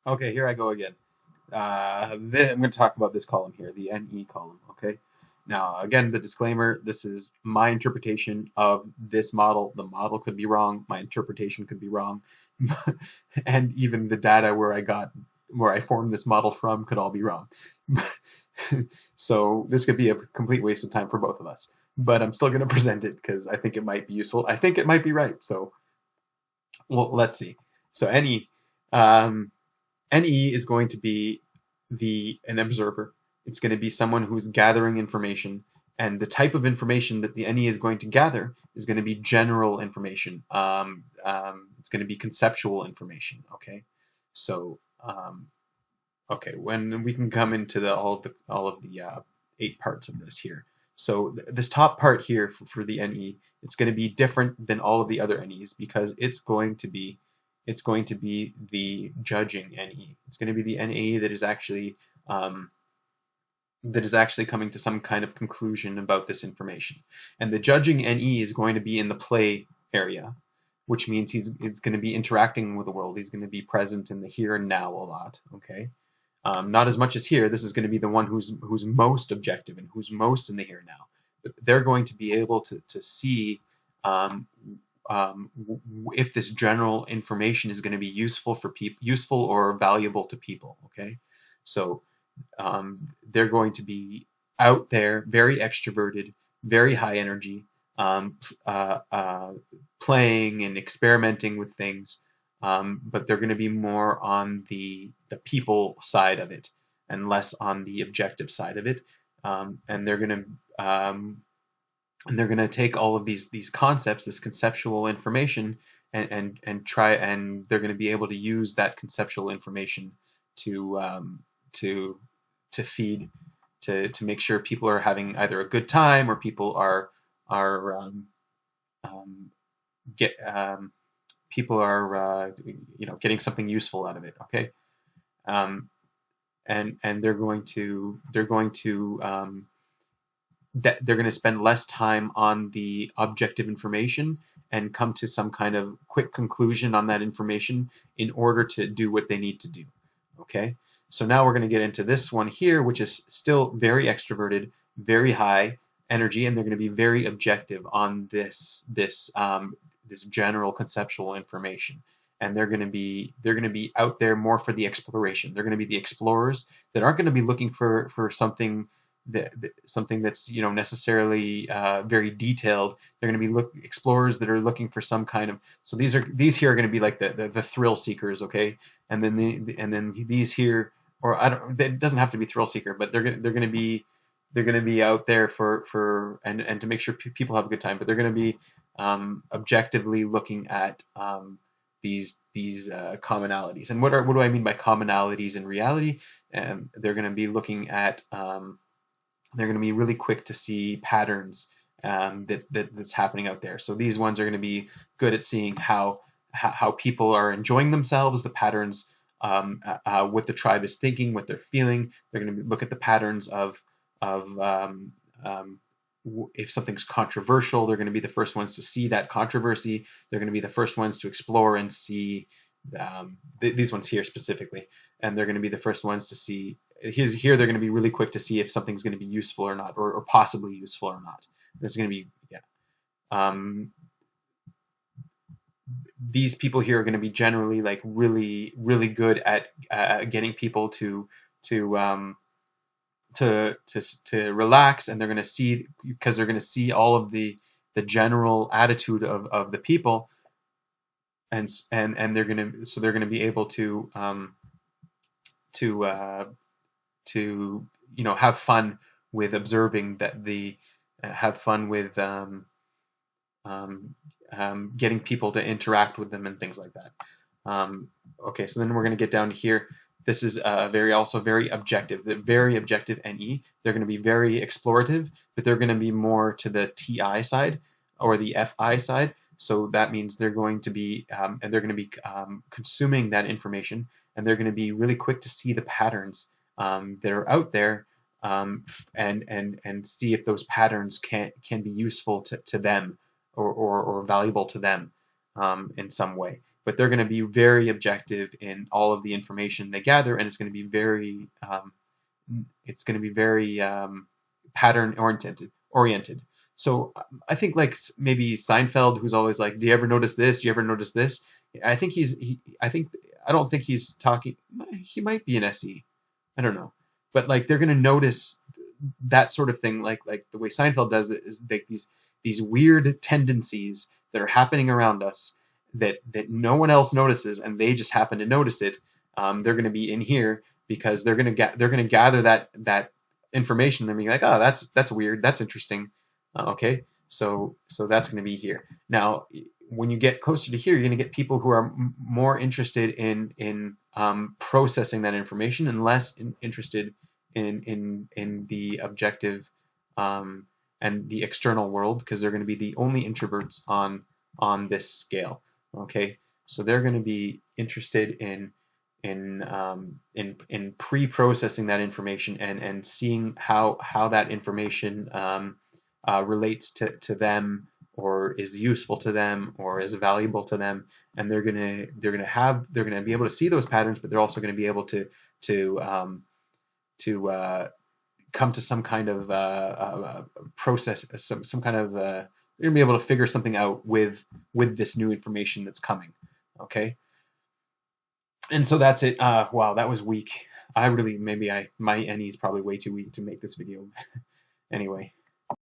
Okay, here I go again. I'm going to talk about this column here, the NE column. Okay. Now, again, the disclaimer: this is my interpretation of this model. The model could be wrong. My interpretation could be wrong, and even the data where I formed this model from could all be wrong. So this could be a complete waste of time for both of us. But I'm still going to present it because I think it might be useful. I think it might be right. So, well, let's see. So NE. Um, NE is going to be an observer. It's going to be someone who's gathering information, and the type of information that the NE is going to gather is going to be general information. It's going to be conceptual information. Okay, so okay, when we can come into all of the 8 parts of this here. So this top part here for the NE, it's going to be different than all of the other NEs because it's going to be the judging NE. It's going to be the NE um, that is actually coming to some kind of conclusion about this information. And the judging NE is going to be in the play area, which means it's going to be interacting with the world. He's going to be present in the here and now a lot. Okay, not as much as here. This is going to be the one who's most objective and who's most in the here and now. But they're going to be able to see um, if this general information is going to be useful for people, useful or valuable to people. Okay, so they're going to be out there, very extroverted, very high energy, um, uh, uh, playing and experimenting with things, but they're going to be more on the people side of it and less on the objective side of it, and they're going to take all of these concepts, this conceptual information, and try, and they're going to be able to use that conceptual information to to to feed to make sure people are having either a good time or people are um, get people are getting something useful out of it. Okay, um, and they're going to spend less time on the objective information and come to some kind of quick conclusion on that information in order to do what they need to do. Okay, so now we're going to get into this one here, which is still very extroverted, very high energy, and they're going to be very objective on this general conceptual information. And they're going to be out there more for the exploration. They're going to be the explorers that aren't going to be looking for something that's necessarily very detailed. They're going to be explorers that are looking for some kind of. So these here are going to be like the thrill seekers, okay? And then these here, or I don't. It doesn't have to be thrill seeker, but they're going to be out there and to make sure people have a good time. But they're going to be objectively looking at these commonalities. And what do I mean by commonalities in reality? They're going to be looking at they're going to be really quick to see patterns that's happening out there. So these ones are going to be good at seeing how people are enjoying themselves, the patterns, what the tribe is thinking, what they're feeling. They're going to look at the patterns of if something's controversial. They're going to be the first ones to see that controversy. They're going to be the first ones to explore and see these ones here specifically, and they're going to be the first ones to see. Here they're going to be really quick to see if something's going to be useful or not, or possibly useful or not. This is going to be, yeah. Um, these people here are going to be generally like really really good at getting people to um, to relax, and they're going to see, because they're going to see all of the general attitude of the people, and they're going to be able to to have fun with observing that the have fun with um, getting people to interact with them and things like that. Okay, so then we're going to get down to here. This is also very objective, the very objective NE. They're going to be very explorative, but they're going to be more to the TI side or the FI side. So that means they're going to be and they're going to be consuming that information, and they're going to be really quick to see the patterns that are out there, and see if those patterns can be useful to them, or valuable to them in some way. but they're going to be very objective in all of the information they gather, and it's going to be very pattern oriented. So I think like maybe Seinfeld, who's always like, "Do you ever notice this? Do you ever notice this?" I think I don't think he's talking. He might be an SE. I don't know, but like they're gonna notice that sort of thing, like the way Seinfeld does it, is like these weird tendencies that are happening around us that no one else notices, and they just happen to notice it. They're gonna be in here because they're gonna gather that information. They're being like, oh, that's weird, that's interesting. Okay, so that's gonna be here. Now, when you get closer to here, you're gonna get people who are more interested in processing that information and less interested in the objective and the external world, because they're going to be the only introverts on this scale. Okay, so they're going to be interested in pre-processing that information and seeing how that information relates to them, or is useful to them, or is valuable to them, and they're gonna be able to see those patterns, but they're also going to be able to come to some kind of process, some kind of they're gonna be able to figure something out with this new information that's coming. Okay, and so that's it. Wow, that was weak. I really, my NE is probably way too weak to make this video. Anyway.